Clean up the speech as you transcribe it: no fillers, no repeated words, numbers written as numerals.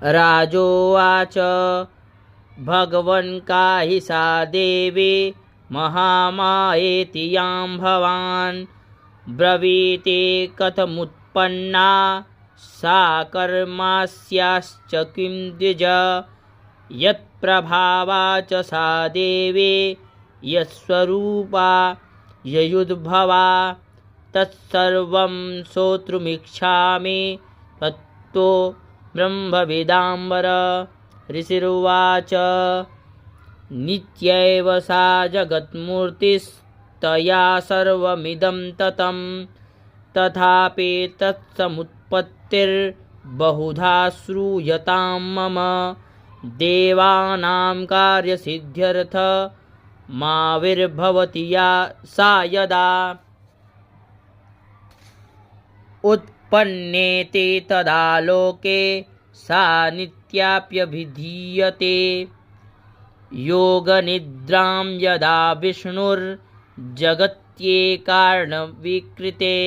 राजोवाच भगवन् काहि सा देवी महामायेति यां भवान् ब्रवीते कथमुत्पन्ना सा कर्मास्याश्च किं द्विज यत्प्रभावा च सा देवी यत्स्वरूपा ययुद्भवा तत्सर्वं श्रोतुमिच्छामि तत्तो ब्रह्मविदाम्बर। ऋषिरुवाच नित्यैव सा जगन्मूर्तिस्तया सर्वमिदं ततं तथापि तत्समुत्पत्तिर्बहुधा श्रूयतां मम देवानां कार्यसिद्ध्यर्थ माविर्भवति या सा यदा उत्पन्नेते तदा लोके सा नित्याप्यभिधीयते योगनिद्रां यदा विष्णुर्जगत्येकार्णविकृते